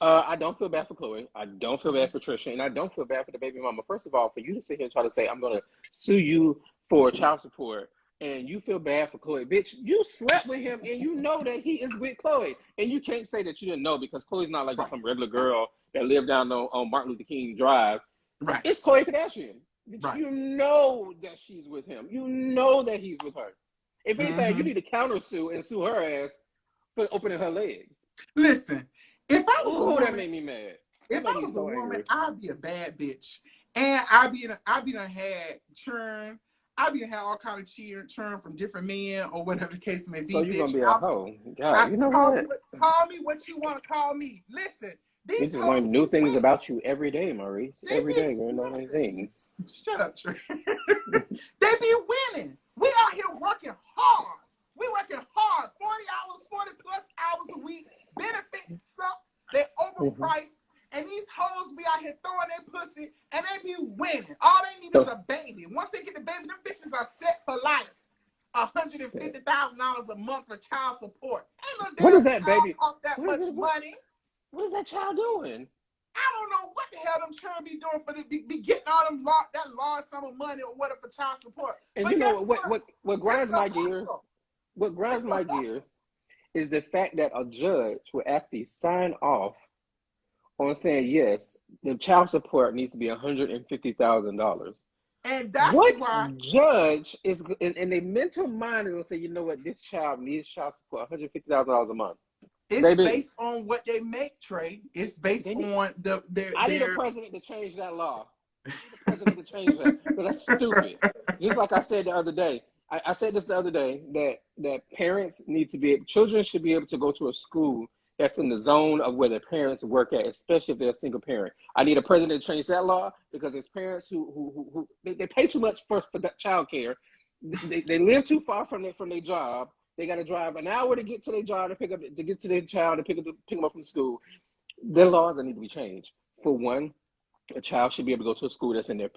I don't feel bad for Khloe. I don't feel bad for Tristan. And I don't feel bad for the baby mama. First of all, for you to sit here and try to say, I'm going to sue you for child support, and you feel bad for Khloe. Bitch, you slept with him and you know that he is with Khloe. And you can't say that you didn't know because Khloe's not like some regular girl that lived down on Martin Luther King Drive. Right. It's Khloe Kardashian. Right. You know that she's with him. You know that he's with her. If anything, you need to countersue and sue her ass for opening her legs. Listen, if I was a woman, that made me mad. If I was a woman, I'd be a bad bitch. And I'd be done had churn. I'd be had all kind of churn from different men or whatever the case may be. So you're gonna be a hoe. God, you know what? Call me what you want to call me. Listen, you just learn new things about you every day, Maurice. Every day, learn all these things. Shut up, Trey. They be winning. We out here working hard. We working hard. 40 hours, 40 plus hours a week. Benefits suck. They overpriced. And these hoes be out here throwing their pussy and they be winning. All they need is a baby. Once they get the baby, them bitches are set for life. $150,000 a month for child support. Ain't no what is that, baby? Cost that much money. What is that child doing? I don't know what the hell them children be doing for the be getting all them that large sum of money or whatever for child support. And but you know what grinds my gears? What grinds my gears is the fact that a judge will actually sign off on saying yes, the child support needs to be $150,000. And that's what why judge is in their mental mind is gonna say, you know what, this child needs child support $150,000 a month. It's based on what they make, Trey. It's based on I need a president to change that law. I need a president to change that. Because that's stupid. Just like I said the other day. I said this the other day that parents need to be children should be able to go to a school that's in the zone of where their parents work at, especially if they're a single parent. I need a president to change that law because it's parents who they pay too much for that child care. They live too far from their job. They got to drive an hour to get to their job to get to their child to pick them up from school. Their laws that need to be changed. For one, a child should be able to go to a school that's near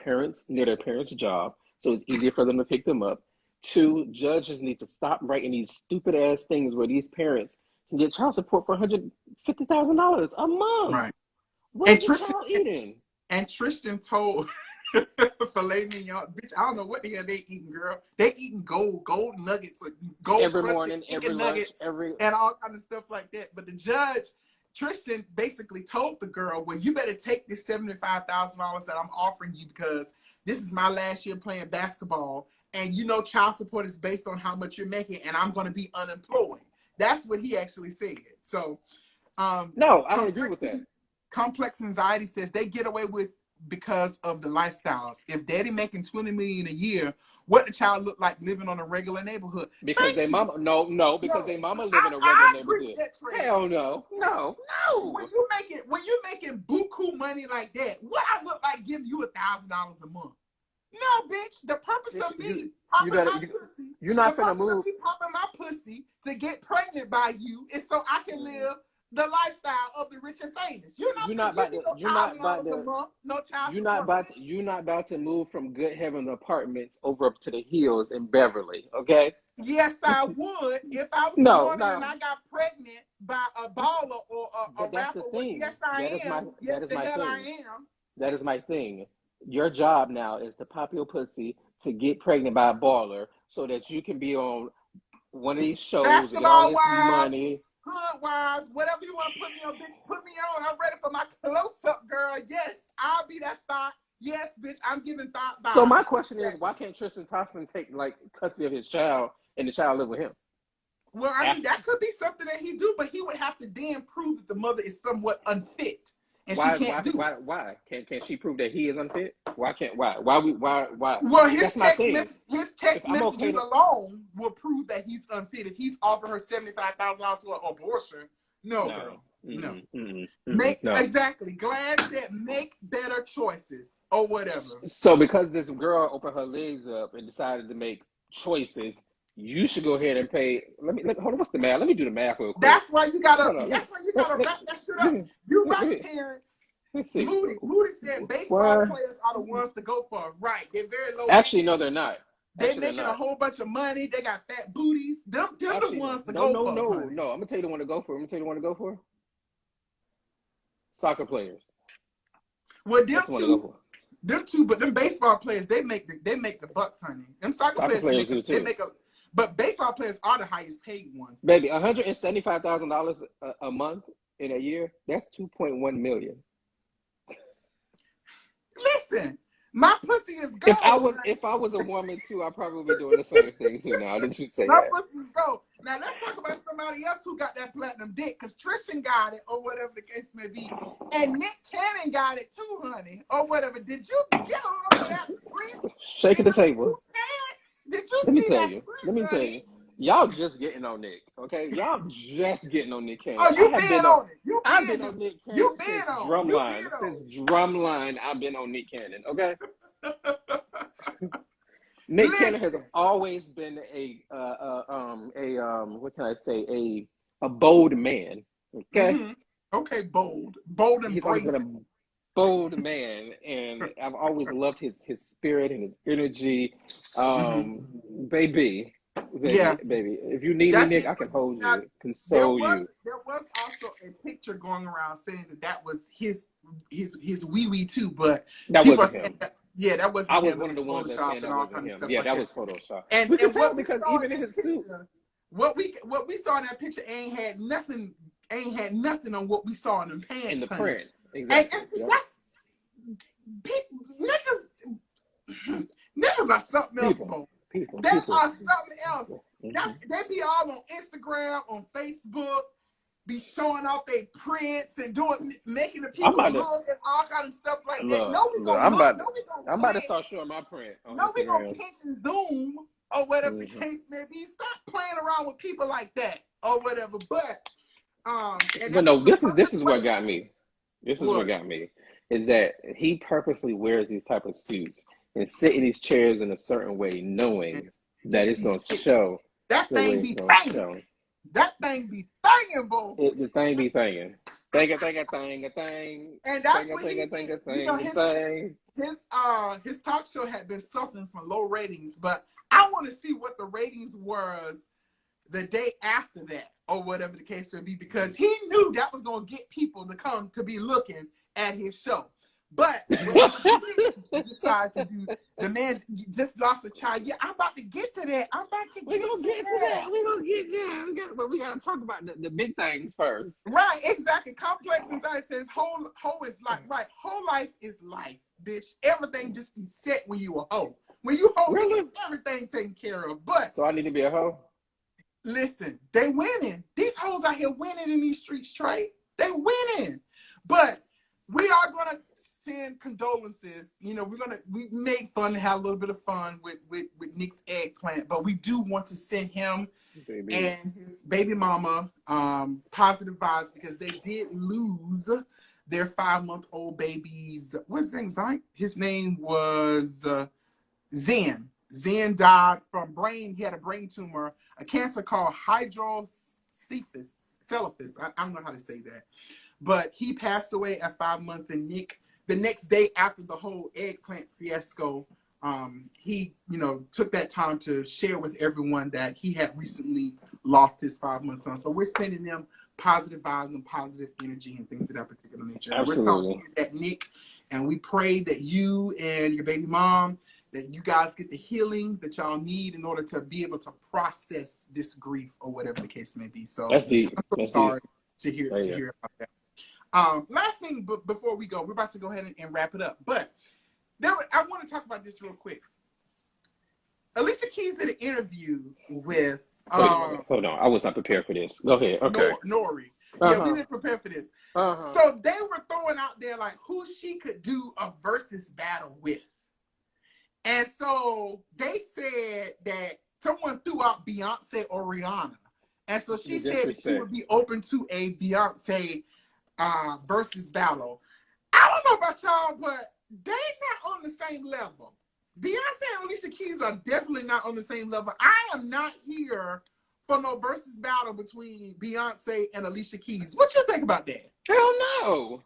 their parents' job, so it's easier for them to pick them up. Two, judges need to stop writing these stupid ass things where these parents can get child support for $150,000 a month. Right. What is the child eating? And Tristan told filet mignon, bitch, I don't know what the hell they eating, girl. They eating gold nuggets, gold every morning, every nuggets, lunch, and all kind of stuff like that. But the judge, Tristan, basically told the girl, well, you better take this $75,000 that I'm offering you because this is my last year playing basketball. And you know child support is based on how much you're making, and I'm going to be unemployed. That's what he actually said. So, no, I don't agree with that. Complex anxiety says they get away with because of the lifestyles. If daddy making $20 million a year, what the child look like living on a regular neighborhood? Because they mama because they mama live in a regular neighborhood. Hell no. When you making buku money like that, what I look like giving you $1,000 a month? No, bitch. The purpose of me popping my pussy, you're not gonna move. Popping my pussy to get pregnant by you is so I can live the lifestyle of the rich and famous. You're not about to move from Good Heaven Apartments over up to the hills in Beverly, okay? Yes, I would if I was born and I got pregnant by a baller or a rapper. Yes, I am. Yes, the hell I am. That is my thing. Your job now is to pop your pussy to get pregnant by a baller so that you can be on one of these shows and get all this money. Hood Wives, whatever you want to put me on, bitch, put me on. I'm ready for my close-up, girl. Yes, I'll be that thought. Yes, bitch, I'm giving thought vibes. So my question is, why can't Tristan Thompson take custody of his child and the child live with him? Well, I mean, that could be something that he do, but he would have to then prove that the mother is somewhat unfit. And she can't do it. Why? Can she prove that he is unfit? Why? Well, his text messages alone will prove that he's unfit. If he's offering her $75,000 for an abortion, girl. Exactly. Glad said make better choices or whatever. So because this girl opened her legs up and decided to make choices, you should go ahead and pay. Hold on. What's the math? Let me do the math real quick. That's why you gotta wrap that shit up. You're right, Terrence. Moody said baseball players are the ones to go for. Right. They're very low. Actually, no, they're not. They're making a whole bunch of money. They got fat booties. Them the ones to go for. No. I'm gonna tell you the one to go for. Soccer players. Well, Them two, but them baseball players, they make the bucks, honey. Them soccer players do they too. make a. But baseball players are the highest paid ones. Baby, $175,000 a month in a year. That's $2.1 million. Listen, my pussy is gold. If I was a woman too, I probably would be doing the same thing too. Now, didn't you say my that? pussy is gold. Now let's talk about somebody else who got that platinum dick, because Tristan got it, or whatever the case may be, and Nick Cannon got it too, honey, or whatever. Did you get all of that Prince? Shaking the table. Did you Let me see tell that you. Prince, Let me tell honey? you. Y'all just getting on Nick, okay? Y'all just getting on Nick Cannon. Oh, you been on it. I've been on Nick Cannon since Drumline. Since Drumline, I've been on Nick Cannon, okay? Nick Cannon has always been what can I say, a bold man, okay? Mm-hmm. Okay, bold and he's always been a brazen. bold man, and I've always loved his spirit and his energy. Baby, if you need me, Nick, I can hold you, console you. There was also a picture going around saying that was his wee too, but that wasn't him. That wasn't him. I was one of the ones that said that wasn't him. Yeah, that was Photoshop. And we can tell because even in his suit, what we saw in that picture ain't had nothing on what we saw in the pants in the honey. Print. Exactly. And that's niggas are something else, bro. They are something else. They be all on Instagram, on Facebook, be showing off their prints and making the people look and all kind of stuff like that. I'm about to start showing my print. We gonna pinch and zoom or whatever the case may be. Stop playing around with people like that or whatever. But no, this is what got me. This is what got me. Is that he purposely wears these type of suits and sit in these chairs in a certain way, knowing that it's going to show. That thing be thangin'. That thing be thangin', bro. The thing be thangin'. Thang. And that's what he did. His talk show had been suffering from low ratings, but I want to see what the ratings was the day after that, or whatever the case may be, because he knew that was going to get people to come to be looking at his show. But what he decided to do, the man just lost a child. Yeah, I'm about to get to that. We're going to get to that. But we got to talk about the big things first. Right, exactly. Complex anxiety says whole is life. Right, whole life is life, bitch. Everything just be set when you a hoe. When you hoe, you get everything taken care of. But so I need to be a hoe? Listen, they winning. These hoes out here winning in these streets, Trey. They winning. But we are going to send condolences. You know, we made fun and have a little bit of fun with Nick's eggplant, but we do want to send him and his baby mama positive vibes, because they did lose their 5-month-old baby's, what's his name, Zine? His name was Zen. Zen died from he had a brain tumor, a cancer called hydrocephalus. I don't know how to say that. But he passed away at 5 months, and Nick, the next day after the whole eggplant fiasco, he, took that time to share with everyone that he had recently lost his 5-month son. So we're sending them positive vibes and positive energy and things of that particular nature. Absolutely. We're sorry that Nick, and we pray that you and your baby mom, that you guys get the healing that y'all need in order to be able to process this grief or whatever the case may be. So that's deep. I'm so sorry to hear about that. Last thing, before we go, we're about to go ahead and wrap it up. But I want to talk about this real quick. Alicia Keys did an interview with. Hold on, I was not prepared for this. Go ahead. Okay. Nori. Yeah, we didn't prepare for this. So they were throwing out there like who she could do a versus battle with. And so they said that someone threw out Beyonce or Rihanna. And so she said that she would be open to a Beyonce versus battle. I don't know about y'all, but they're not on the same level. Beyonce and Alicia Keys are definitely not on the same level. I am not here for no versus battle between Beyonce and Alicia Keys. What you think about that? Hell no.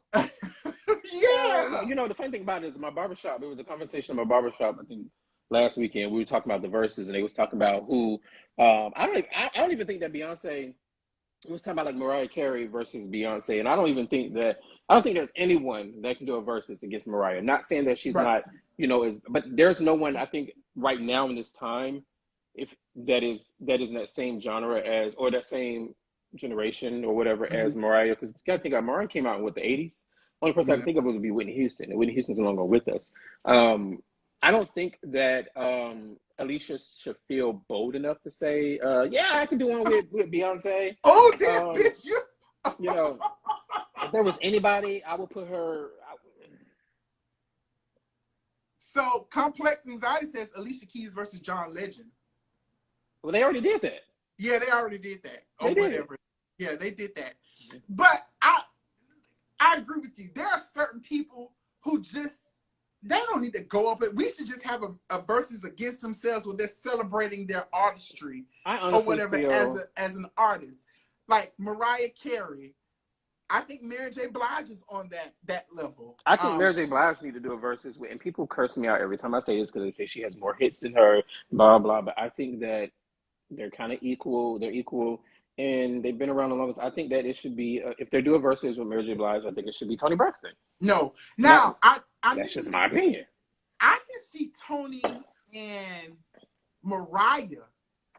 Yeah. The funny thing about it is my barbershop, it was a conversation in my barbershop, I think last weekend. We were talking about the verses, and they was talking about who I don't even think that Beyonce It was talking about like Mariah Carey versus Beyonce, and I don't think there's anyone that can do a versus against Mariah. Not saying that she's Right. not, but there's no one I think right now in this time, if that is in that same genre as or that same generation or whatever as Mariah. Because you gotta think of Mariah came out in the '80s. Only person I can think of would be Whitney Houston, and Whitney Houston's no longer with us. I don't think that Alicia should feel bold enough to say, yeah, I can do one with Beyonce. Oh, damn, bitch, you. If there was anybody, I would put her. So, Complex Anxiety says Alicia Keys versus John Legend. Well, they already did that. Yeah, they already did that. Or whatever. Yeah, they did that. But I agree with you. There are certain people who just, they don't need to go up. We should just have a versus against themselves where they're celebrating their artistry or whatever as an artist. Like Mariah Carey. I think Mary J. Blige is on that level. I think Mary J. Blige need to do a versus with, and people curse me out every time I say this because they say she has more hits than her, blah, blah. But I think that they're kind of equal. They're equal, and they've been around the longest. I think that it should be, if they do a versus with Mary J. Blige, I think it should be Toni Braxton. No. Now, that's just my opinion. I can see Toni and Mariah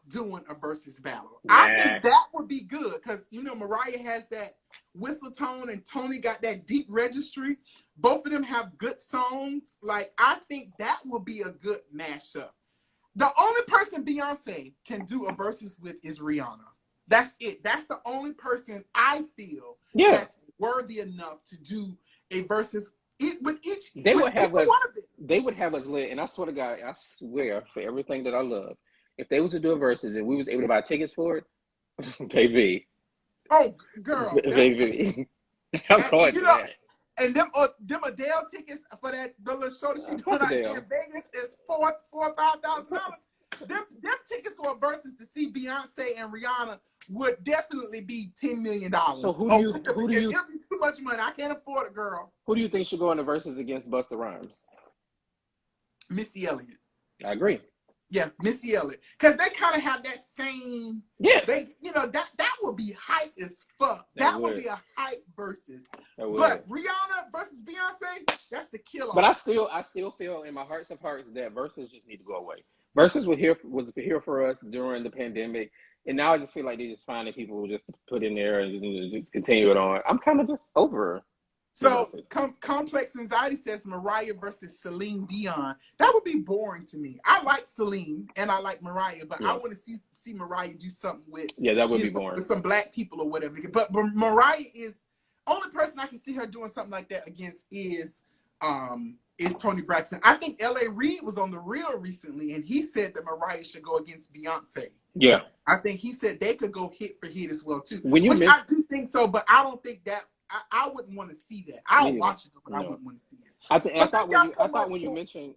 doing a versus battle. I think that would be good because Mariah has that whistle tone and Toni got that deep registry. Both of them have good songs. Like, I think that would be a good mashup. The only person Beyonce can do a versus with is Rihanna. That's it. That's the only person I feel that's worthy enough to do a versus with each. They would have us lit, and I swear to God, I swear for everything that I love, if they was to do a versus and we was able to buy tickets for it, baby. Oh, girl. Baby. I'm going to that. And them Adele tickets for the little show that she doing out in Vegas is $5,000. Them tickets for a versus to see Beyonce and Rihanna would definitely be $10 million. So who do you it'll be too much money. I can't afford it, girl. Who do you think should go in the versus against Busta Rhymes? Missy Elliott. I agree. Yeah, Missy Elliott. Because they kind of have that same... Yeah. That would be hype as fuck. That would be a hype versus. But Rihanna versus Beyonce, that's the killer. But I still feel in my hearts of hearts that versus just need to go away. Versus was here for us during the pandemic. And now I just feel like they're just finding people just to put in there and just continue it on. I'm kind of just over. So, Complex Anxiety says Mariah versus Celine Dion. That would be boring to me. I like Celine and I like Mariah, but I want to see Mariah do something with that would be boring with some black people or whatever. But Mariah is only person I can see her doing something like that against is Toni Braxton. I think L.A. Reid was on The Real recently, and he said that Mariah should go against Beyonce. Yeah, I think he said they could go hit for hit as well too. I do think so, but I don't think that. I wouldn't want to see that. I'll watch it, but I wouldn't want to see it. I thought when you mentioned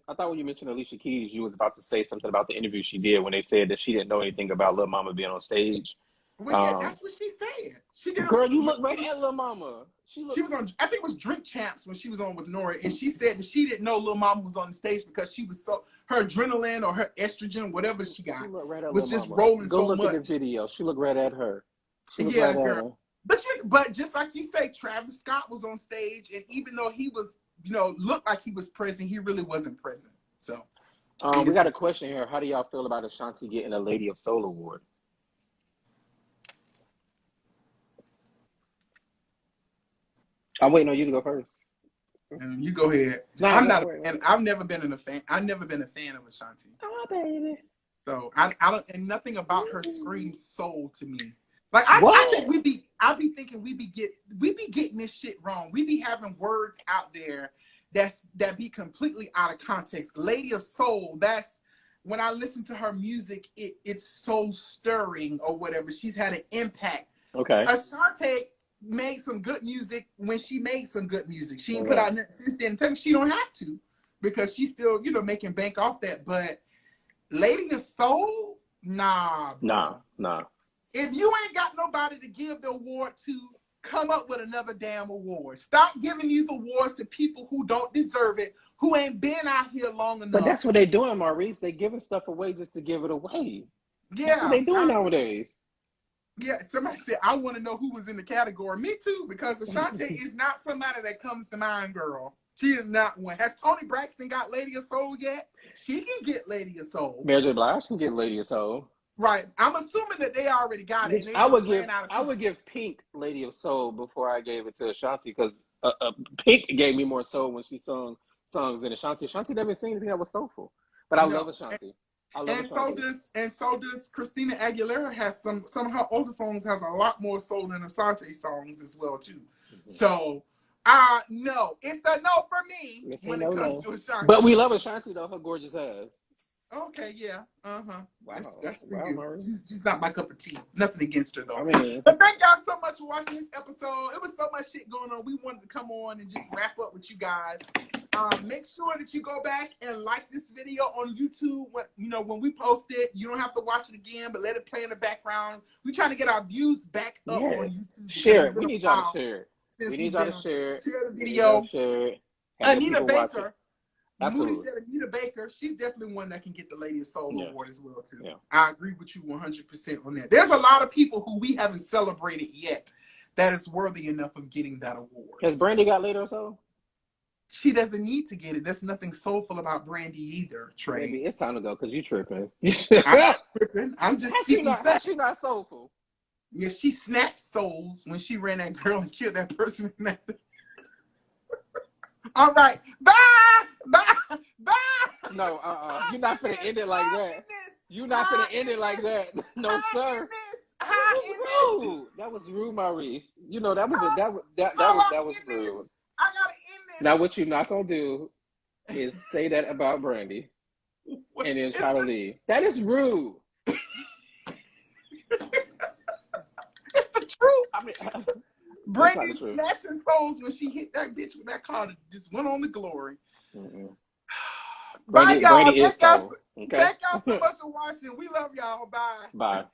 Alicia Keys, you was about to say something about the interview she did when they said that she didn't know anything about Lil Mama being on stage. Well, that's what she said. She did. Girl, you look right at Lil Mama. She was on. I think it was Drink Champs when she was on with Nora, and she said that she didn't know Lil Mama was on the stage because she was her adrenaline or her estrogen, whatever she got, was just rolling so much. Go look at the video. She looked right at her. Yeah, girl. But just like you say, Travis Scott was on stage, and even though he was, looked like he was present, he really wasn't present. So, we got a question here. How do y'all feel about Ashanti getting a Lady of Soul award? I'm waiting on you to go first. You go ahead. No, I'm not, and I've never been a fan. I've never been a fan of Ashanti. Oh, baby. So I don't, and nothing about her screams soul to me. Like I think I be thinking we be getting this shit wrong. We be having words out there that be completely out of context. Lady of Soul, that's when I listen to her music, it's so stirring or whatever. She's had an impact. Okay. Ashanti made some good music when she made some good music. She ain't put out nothing since then. She don't have to because she's still, making bank off that. But Lady of Soul, nah. Nah. If you ain't got nobody to give the award to, come up with another damn award. Stop giving these awards to people who don't deserve it, who ain't been out here long enough. But that's what they're doing, Maurice. They giving stuff away just to give it away. Yeah. That's what they doing nowadays. Yeah, somebody said, I want to know who was in the category. Me too, because Ashanti is not somebody that comes to mind, girl. She is not one. Has Toni Braxton got Lady of Soul yet? She can get Lady of Soul. Mary J. Blige can get Lady of Soul. Right. I'm assuming that they already got it. Which And they I just would ran give. out of I people. would give Pink Lady of Soul before I gave it to Ashanti, because Pink gave me more soul when she sung songs than Ashanti. Ashanti never seen anything that was soulful, but I love Ashanti. I love Ashanti. So does Christina Aguilera. Has some of her older songs has a lot more soul than Ashanti songs as well too. Mm-hmm. So no, it's a no for me when it comes to Ashanti. But we love Ashanti though, her gorgeous ass. Okay, yeah. Uh-huh. Wow. That's for you. She's not my cup of tea. Nothing against her though. I mean, but thank y'all so much for watching this episode. It was so much shit going on. We wanted to come on and just wrap up with you guys. Make sure that you go back and like this video on YouTube. When we post it, you don't have to watch it again, but let it play in the background. We're trying to get our views back up on YouTube. Share it. We need y'all to share it. We need y'all to share it. Share the video. Share it. Anita Baker. Absolutely. Moody said Anita Baker. She's definitely one that can get the Lady of Soul award as well too. Yeah. I agree with you 100% on that. There's a lot of people who we haven't celebrated yet that is worthy enough of getting that award. Has Brandy got Lady of Soul? She doesn't need to get it. There's nothing soulful about Brandy either, Trey. Maybe it's time to go because you tripping. I'm not tripping. I'm just speaking facts. How's she not soulful? Yeah, she snatched souls when she ran that girl and killed that person in that. All right. Bye. No, you're not gonna end it like that. You're not gonna end it like that. No, sir. That was rude. That was rude, Maurice. You know that was rude. I gotta end this. Now, what you're not gonna do is say that about Brandy and then try to leave. That is rude. It's the truth. I mean, Brandy snatching souls when she hit that bitch with that car. Just went on the glory. Bye, y'all. Thank y'all so much for watching. We love y'all. Bye. Bye.